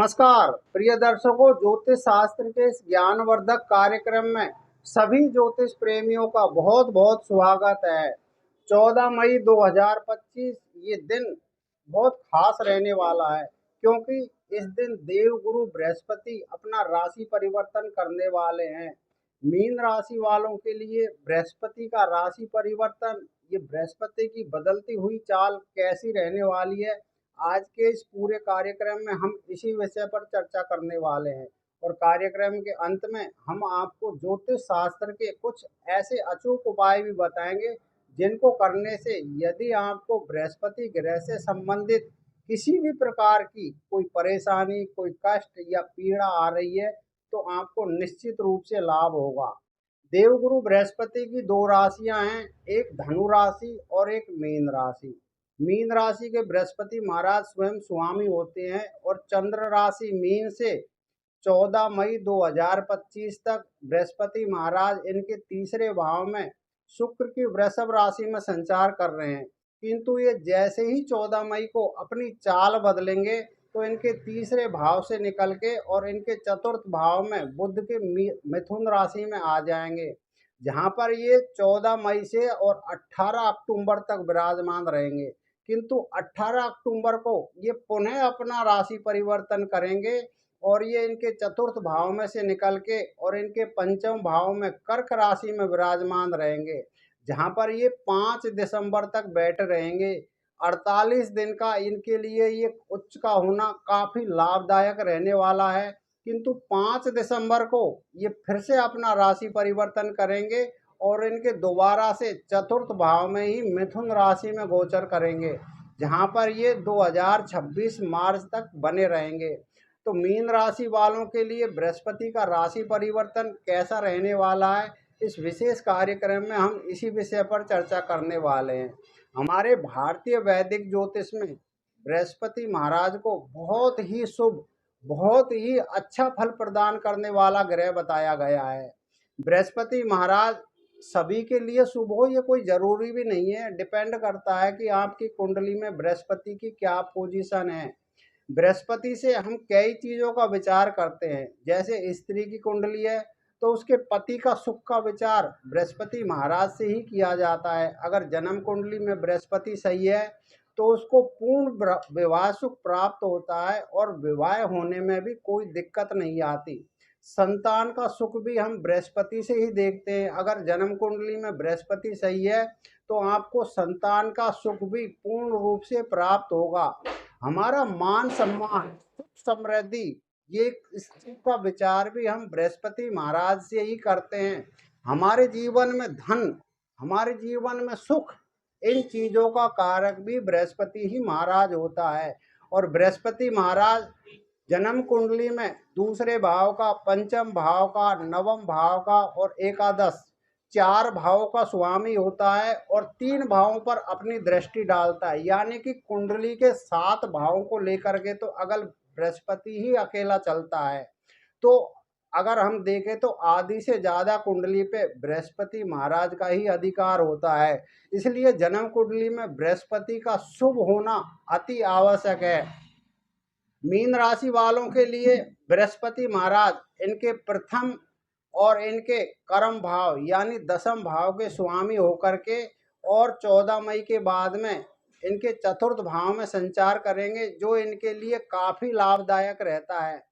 नमस्कार प्रिय दर्शकों, ज्योतिष शास्त्र के इस ज्ञानवर्धक कार्यक्रम में सभी ज्योतिष प्रेमियों का बहुत बहुत स्वागत है। 14 मई 2025 ये दिन बहुत खास रहने वाला है, क्योंकि इस दिन देवगुरु बृहस्पति अपना राशि परिवर्तन करने वाले हैं। मीन राशि वालों के लिए बृहस्पति का राशि परिवर्तन, ये बृहस्पति की बदलती हुई चाल कैसी रहने वाली है, आज के इस पूरे कार्यक्रम में हम इसी विषय पर चर्चा करने वाले हैं। और कार्यक्रम के अंत में हम आपको ज्योतिष शास्त्र के कुछ ऐसे अचूक उपाय भी बताएंगे जिनको करने से यदि आपको बृहस्पति ग्रह से संबंधित किसी भी प्रकार की कोई परेशानी, कोई कष्ट या पीड़ा आ रही है, तो आपको निश्चित रूप से लाभ होगा। देवगुरु बृहस्पति की दो राशियां हैं, एक धनु राशि और एक मीन राशि। मीन राशि के बृहस्पति महाराज स्वयं स्वामी होते हैं और चंद्र राशि मीन से 14 मई 2025 तक बृहस्पति महाराज इनके तीसरे भाव में शुक्र की वृषभ राशि में संचार कर रहे हैं। किंतु ये जैसे ही 14 मई को अपनी चाल बदलेंगे तो इनके तीसरे भाव से निकल के और इनके चतुर्थ भाव में बुध के मिथुन राशि में आ जाएंगे, जहां पर ये 14 मई से और 18 अक्टूबर तक विराजमान रहेंगे। किंतु 18 अक्टूबर को ये पुनः अपना राशि परिवर्तन करेंगे और ये इनके चतुर्थ भाव में से निकल के और इनके पंचम भाव में कर्क राशि में विराजमान रहेंगे, जहां पर ये 5 दिसंबर तक बैठे रहेंगे। 48 दिन का इनके लिए ये उच्च का होना काफी लाभदायक रहने वाला है। किंतु 5 दिसंबर को ये फिर से अपना राशि परिवर्तन करेंगे और इनके दोबारा से चतुर्थ भाव में ही मिथुन राशि में गोचर करेंगे, जहां पर ये 2026 मार्च तक बने रहेंगे। तो मीन राशि वालों के लिए बृहस्पति का राशि परिवर्तन कैसा रहने वाला है, इस विशेष कार्यक्रम में हम इसी विषय पर चर्चा करने वाले हैं। हमारे भारतीय वैदिक ज्योतिष में बृहस्पति महाराज को बहुत ही शुभ, बहुत ही अच्छा फल प्रदान करने वाला ग्रह बताया गया है। बृहस्पति महाराज सभी के लिए शुभ हो ये कोई जरूरी भी नहीं है, डिपेंड करता है कि आपकी कुंडली में बृहस्पति की क्या पोजीशन है। बृहस्पति से हम कई चीज़ों का विचार करते हैं, जैसे स्त्री की कुंडली है तो उसके पति का सुख का विचार बृहस्पति महाराज से ही किया जाता है। अगर जन्म कुंडली में बृहस्पति सही है तो उसको पूर्ण विवाह सुख प्राप्त होता है और विवाह होने में भी कोई दिक्कत नहीं आती। संतान का सुख भी हम बृहस्पति से ही देखते हैं। अगर जन्म कुंडली में बृहस्पति सही है तो आपको संतान का सुख भी पूर्ण रूप से प्राप्त होगा। हमारा मान सम्मान, समृद्धि, ये इस चीज का विचार भी हम बृहस्पति महाराज से ही करते हैं। हमारे जीवन में धन, हमारे जीवन में सुख, इन चीजों का कारक भी बृहस्पति ही महाराज होता है। और बृहस्पति महाराज जन्म कुंडली में दूसरे भाव का, पंचम भाव का, नवम भाव का और एकादश, 4 भावों का स्वामी होता है और 3 भावों पर अपनी दृष्टि डालता है। यानी कि कुंडली के 7 भावों को लेकर के तो अगर बृहस्पति ही अकेला चलता है, तो अगर हम देखें तो आधी से ज़्यादा कुंडली पे बृहस्पति महाराज का ही अधिकार होता है। इसलिए जन्म कुंडली में बृहस्पति का शुभ होना अति आवश्यक है। मीन राशि वालों के लिए बृहस्पति महाराज इनके प्रथम और इनके कर्म भाव यानी दसम भाव के स्वामी होकर के और 14 मई के बाद में इनके चतुर्थ भाव में संचार करेंगे, जो इनके लिए काफ़ी लाभदायक रहता है।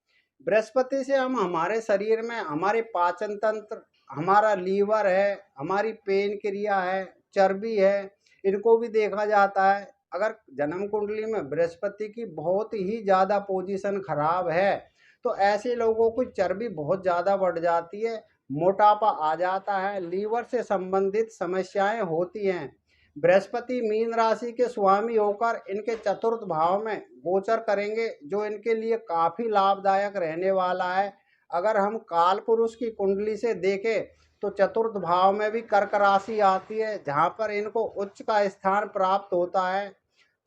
बृहस्पति से हम हमारे शरीर में हमारे पाचन तंत्र, हमारा लीवर है, हमारी पेन क्रिया है, चर्बी है, इनको भी देखा जाता है। अगर जन्म कुंडली में बृहस्पति की बहुत ही ज़्यादा पोजीशन खराब है तो ऐसे लोगों की चर्बी बहुत ज़्यादा बढ़ जाती है, मोटापा आ जाता है, लीवर से संबंधित समस्याएं होती हैं। बृहस्पति मीन राशि के स्वामी होकर इनके चतुर्थ भाव में गोचर करेंगे, जो इनके लिए काफ़ी लाभदायक रहने वाला है। अगर हम काल पुरुष की कुंडली से देखें तो चतुर्थ भाव में भी कर्क राशि आती है, जहाँ पर इनको उच्च का स्थान प्राप्त होता है।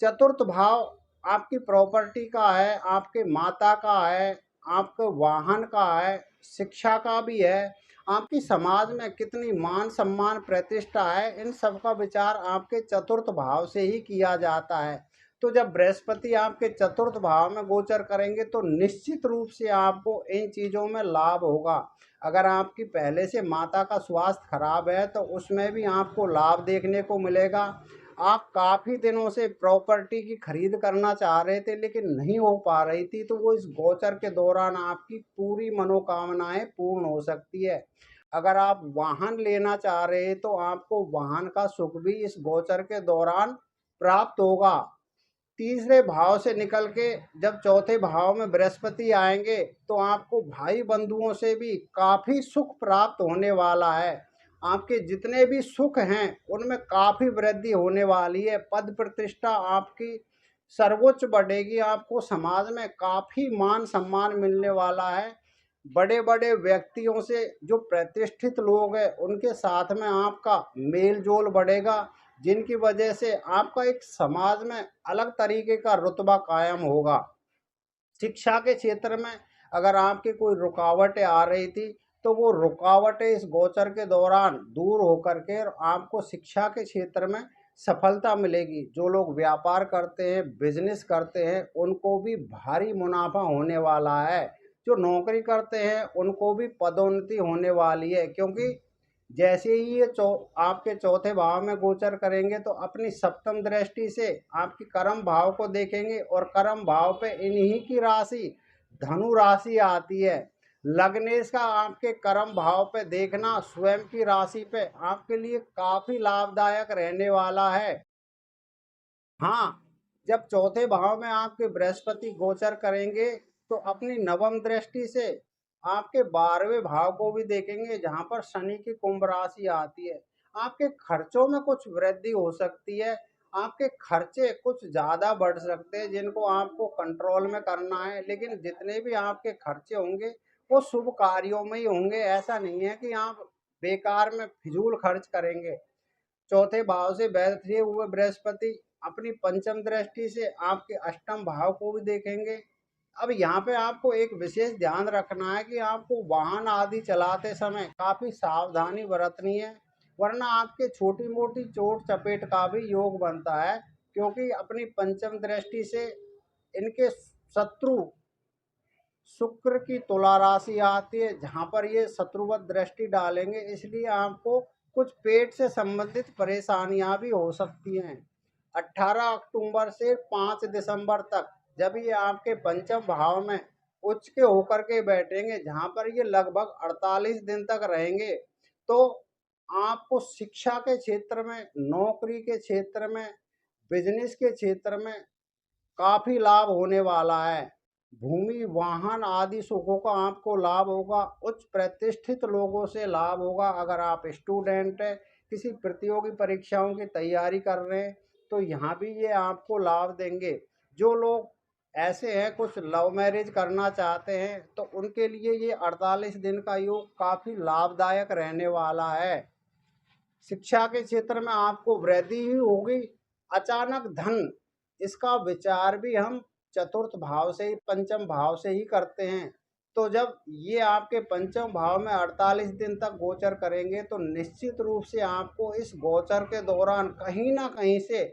चतुर्थ भाव आपकी प्रॉपर्टी का है, आपके माता का है, आपके वाहन का है, शिक्षा का भी है, आपकी समाज में कितनी मान सम्मान प्रतिष्ठा है, इन सब का विचार आपके चतुर्थ भाव से ही किया जाता है। तो जब बृहस्पति आपके चतुर्थ भाव में गोचर करेंगे तो निश्चित रूप से आपको इन चीज़ों में लाभ होगा। अगर आपकी पहले से माता का स्वास्थ्य खराब है तो उसमें भी आपको लाभ देखने को मिलेगा। आप काफ़ी दिनों से प्रॉपर्टी की खरीद करना चाह रहे थे लेकिन नहीं हो पा रही थी, तो वो इस गोचर के दौरान आपकी पूरी मनोकामनाएं पूर्ण हो सकती है। अगर आप वाहन लेना चाह रहे हैं तो आपको वाहन का सुख भी इस गोचर के दौरान प्राप्त होगा। तीसरे भाव से निकल के जब चौथे भाव में बृहस्पति आएंगे तो आपको भाई बंधुओं से भी काफ़ी सुख प्राप्त होने वाला है। आपके जितने भी सुख हैं उनमें काफ़ी वृद्धि होने वाली है। पद प्रतिष्ठा आपकी सर्वोच्च बढ़ेगी। आपको समाज में काफ़ी मान सम्मान मिलने वाला है। बड़े बड़े व्यक्तियों से, जो प्रतिष्ठित लोग हैं, उनके साथ में आपका मेल जोल बढ़ेगा, जिनकी वजह से आपका एक समाज में अलग तरीके का रुतबा कायम होगा। शिक्षा के क्षेत्र में अगर आपकी कोई रुकावटें आ रही थी तो वो रुकावटें इस गोचर के दौरान दूर होकर के आपको शिक्षा के क्षेत्र में सफलता मिलेगी। जो लोग व्यापार करते हैं, बिजनेस करते हैं, उनको भी भारी मुनाफा होने वाला है। जो नौकरी करते हैं उनको भी पदोन्नति होने वाली है, क्योंकि जैसे ही ये आपके चौथे भाव में गोचर करेंगे तो अपनी सप्तम दृष्टि से आपकी कर्म भाव को देखेंगे और कर्म भाव पे इन्हीं की राशि धनु राशि आती है। लग्नेश का आपके कर्म भाव पे देखना स्वयं की राशि पे आपके लिए काफी लाभदायक रहने वाला है। हाँ, जब चौथे भाव में आपके बृहस्पति गोचर करेंगे तो अपनी नवम दृष्टि से आपके 12वें भाव को भी देखेंगे, जहाँ पर शनि की कुंभ राशि आती है। आपके खर्चों में कुछ वृद्धि हो सकती है। आपके खर्चे कुछ ज़्यादा बढ़ सकते हैं जिनको आपको कंट्रोल में करना है, लेकिन जितने भी आपके खर्चे होंगे वो शुभ कार्यों में ही होंगे। ऐसा नहीं है कि आप बेकार में फिजूल खर्च करेंगे। चौथे भाव से बैठे हुए बृहस्पति अपनी पंचम दृष्टि से आपके अष्टम भाव को भी देखेंगे। अब यहाँ पे आपको एक विशेष ध्यान रखना है कि आपको वाहन आदि चलाते समय काफ़ी सावधानी बरतनी है, वरना आपके छोटी मोटी चोट चपेट का भी योग बनता है। क्योंकि अपनी पंचम दृष्टि से इनके शत्रु शुक्र की तुला राशि आती है, जहाँ पर ये शत्रुवत दृष्टि डालेंगे, इसलिए आपको कुछ पेट से संबंधित परेशानियां भी हो सकती हैं। 18 अक्टूबर से 5 दिसंबर तक जब ये आपके पंचम भाव में उच्च के होकर के बैठेंगे, जहाँ पर ये लगभग 48 दिन तक रहेंगे, तो आपको शिक्षा के क्षेत्र में, नौकरी के क्षेत्र में, बिजनेस के क्षेत्र में काफ़ी लाभ होने वाला है। भूमि वाहन आदि सुखों का आपको लाभ होगा। उच्च प्रतिष्ठित लोगों से लाभ होगा। अगर आप स्टूडेंट हैं, किसी प्रतियोगी परीक्षाओं की तैयारी कर रहे हैं, तो यहाँ भी ये आपको लाभ देंगे। जो लोग ऐसे हैं कुछ लव मैरिज करना चाहते हैं तो उनके लिए ये 48 दिन का योग काफ़ी लाभदायक रहने वाला है। शिक्षा के क्षेत्र में आपको वृद्धि ही होगी। अचानक धन, इसका विचार भी हम चतुर्थ भाव से ही, पंचम भाव से ही करते हैं। तो जब ये आपके पंचम भाव में 48 दिन तक गोचर करेंगे तो निश्चित रूप से आपको इस गोचर के दौरान कहीं ना कहीं से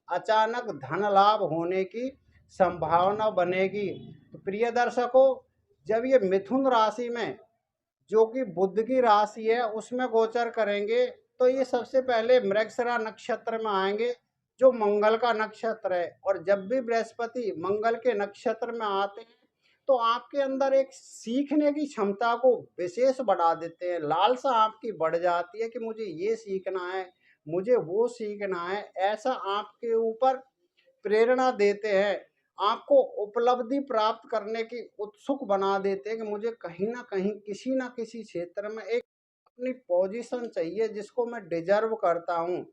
अचानक धन लाभ होने की संभावना बनेगी। तो प्रिय दर्शकों, जब ये मिथुन राशि में, जो कि बुध की राशि है, उसमें गोचर करेंगे तो ये सबसे पहले मृगशिरा नक्षत्र में आएंगे, जो मंगल का नक्षत्र है। और जब भी बृहस्पति मंगल के नक्षत्र में आते हैं तो आपके अंदर एक सीखने की क्षमता को विशेष बढ़ा देते हैं। लालसा आपकी बढ़ जाती है कि मुझे ये सीखना है, मुझे वो सीखना है। ऐसा आपके ऊपर प्रेरणा देते हैं, आपको उपलब्धि प्राप्त करने की उत्सुक बना देते हैं कि मुझे कहीं ना कहीं किसी ना किसी क्षेत्र में एक अपनी पोजीशन चाहिए जिसको मैं डिजर्व करता हूँ।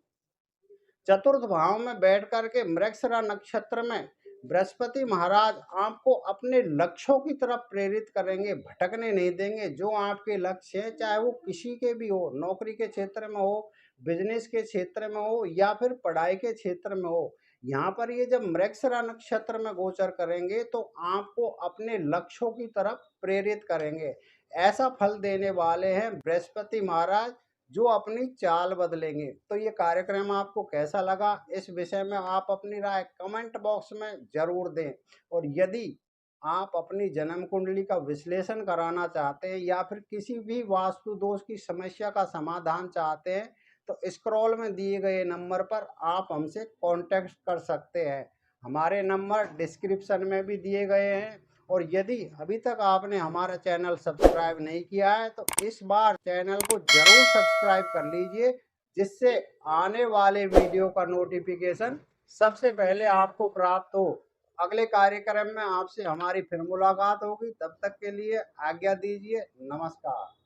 चतुर्थ भाव में बैठ करके मृगशिरा नक्षत्र में बृहस्पति महाराज आपको अपने लक्ष्यों की तरफ प्रेरित करेंगे, भटकने नहीं देंगे। जो आपके लक्ष्य हैं, चाहे वो किसी के भी हो, नौकरी के क्षेत्र में हो, बिजनेस के क्षेत्र में हो या फिर पढ़ाई के क्षेत्र में हो, यहाँ पर ये जब मृगशिरा नक्षत्र में गोचर करेंगे तो आपको अपने लक्ष्यों की तरफ प्रेरित करेंगे। ऐसा फल देने वाले हैं बृहस्पति महाराज जो अपनी चाल बदलेंगे। तो ये कार्यक्रम आपको कैसा लगा, इस विषय में आप अपनी राय कमेंट बॉक्स में जरूर दें। और यदि आप अपनी जन्म कुंडली का विश्लेषण कराना चाहते हैं या फिर किसी भी वास्तु दोष की समस्या का समाधान चाहते हैं तो स्क्रॉल में दिए गए नंबर पर आप हमसे कांटेक्ट कर सकते हैं। हमारे नंबर डिस्क्रिप्शन में भी दिए गए हैं। और यदि अभी तक आपने हमारा चैनल सब्सक्राइब नहीं किया है तो इस बार चैनल को जरूर सब्सक्राइब कर लीजिए, जिससे आने वाले वीडियो का नोटिफिकेशन सबसे पहले आपको प्राप्त हो। अगले कार्यक्रम में आपसे हमारी फिर मुलाकात होगी, तब तक के लिए आज्ञा दीजिए। नमस्कार।